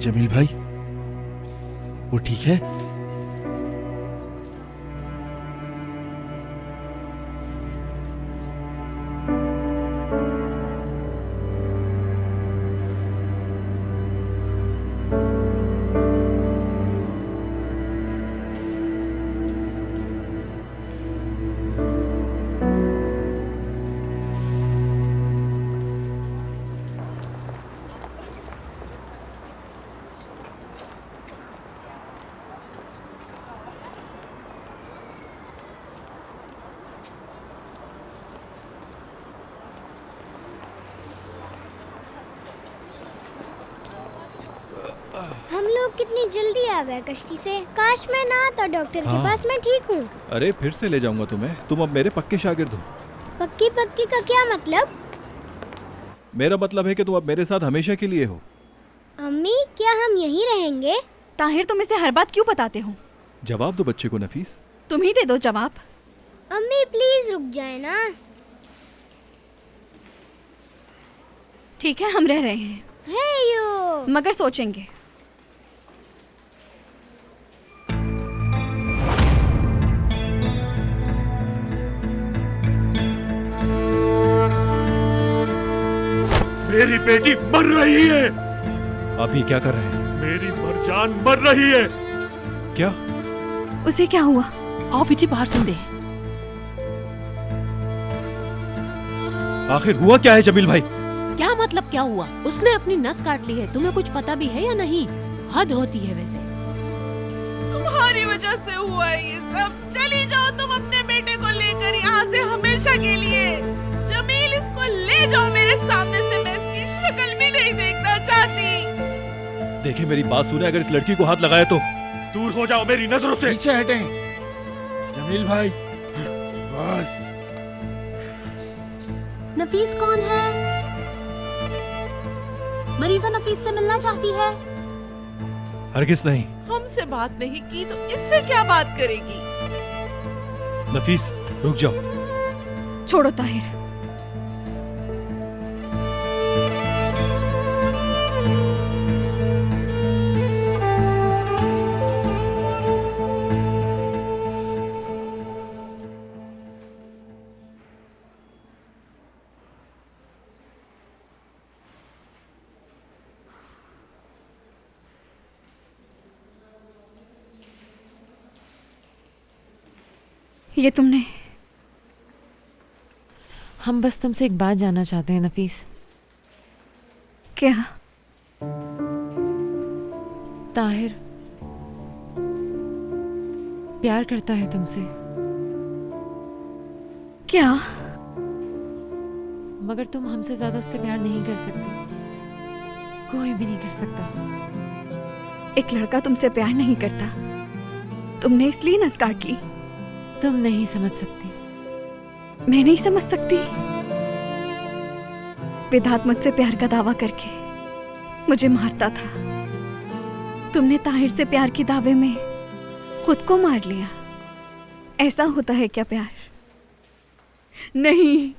जमील भाई, वो ठीक है? हम लोग कितनी जल्दी आ गए कश्ती से। काश मैं ना आता डॉक्टर के पास। मैं ठीक हूँ। अरे फिर से ले जाऊंगा तुम्हें, तुम अब मेरे पक्के शागिर्द हो। पक्की पक्की का क्या मतलब? मेरा मतलब है कि तुम अब मेरे साथ हमेशा के लिए हो। अम्मी, क्या हम यहीं रहेंगे? ताहिर, तुम इसे हर बात क्यों बताते हो? जवाब दो बच्चे को नफीस। तुम ही दे दो जवाब। अम्मी प्लीज रुक जाए ना। ठीक है, हम रह रहे हैं, हे यो। मगर सोचेंगे। मेरी बेटी मर रही है। आप ये क्या कर रहे हैं? मेरी मरजान मर रही है। क्या? उसे क्या हुआ? आओ पीछे बाहर सुन दे। आखिर हुआ क्या है जमील भाई? क्या मतलब क्या हुआ? उसने अपनी नस काट ली है। तुम्हें कुछ पता भी है या नहीं? हद होती है वैसे। तुम्हारी वजह से हुआ है ये सब। चली जाओ तुम अपने बेटे को लेकर यहाँ से हमेशा के लिए। जमील, इसको ले जाओ मेरे सामने से। मैं इसकी शक्ल भी नहीं देखना चाहती। देखिए मेरी बात सुने, अगर इस लड़की को हाथ लगाया तो। दूर हो जाओ मेरी नजरों से। पीछे हटें जमील भाई, बस। नफीस कौन है? मरीजा नफीस से मिलना चाहती है। हरगिज़ नहीं। हमसे बात नहीं की तो इससे क्या बात करेगी? नफीस रुक जाओ। छोड़ो ताहिर। ये तुमने? हम बस तुमसे एक बात जानना चाहते हैं नफीस। क्या? ताहिर प्यार करता है तुमसे। क्या? मगर तुम हमसे ज्यादा उससे प्यार नहीं कर सकती। कोई भी नहीं कर सकता। एक लड़का तुमसे प्यार नहीं करता, तुमने इसलिए नस काट ली। तुम नहीं समझ सकती। मैं नहीं समझ सकती। विधात मुझसे प्यार का दावा करके मुझे मारता था। तुमने ताहिर से प्यार के दावे में खुद को मार लिया। ऐसा होता है क्या प्यार? नहीं,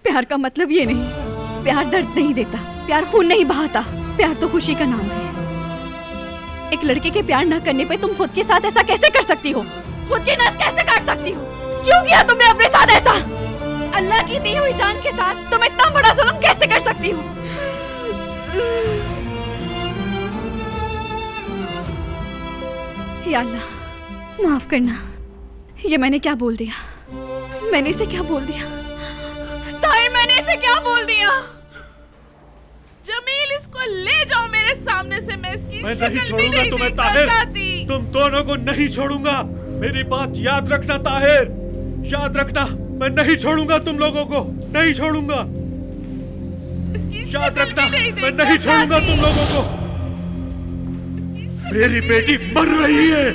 प्यार का मतलब ये नहीं। प्यार दर्द नहीं देता, प्यार खून नहीं बहाता। प्यार तो खुशी का नाम है। एक लड़के के प्यार न करने पे तुम खुद के साथ ऐसा कैसे कर सकती हो? खुद की नस कैसे काट सकती हो? क्यों किया तुमने अपने साथ ऐसा? अल्लाह की दी हुई जान के साथ तुम इतना बड़ा जुल्म कैसे कर सकती हो? या अल्लाह, माफ करना। ये मैंने क्या बोल दिया? मैंने इसे क्या बोल दिया? ताहिर, मैंने इसे क्या बोल दिया? जमील, इसको ले जाओ मेरे सामने से। मैं इसकी मैं नहीं शक्ल भी छोड़ूंगा नहीं तुम्हें देखना ताहिर। चाहती। तुम दोनों को नहीं छोड़ूंगा। मेरी बात याद रखना ताहिर, याद रखना। मैं नहीं छोड़ूंगा तुम लोगों को, नहीं छोड़ूंगा। इसकी याद शक्ल रखना, भी नहीं मैं देखना नहीं छोड़ूंगा चाहती। तुम लोगों को। इसकी शक्ल मेरी भी बेटी नहीं मर रही है।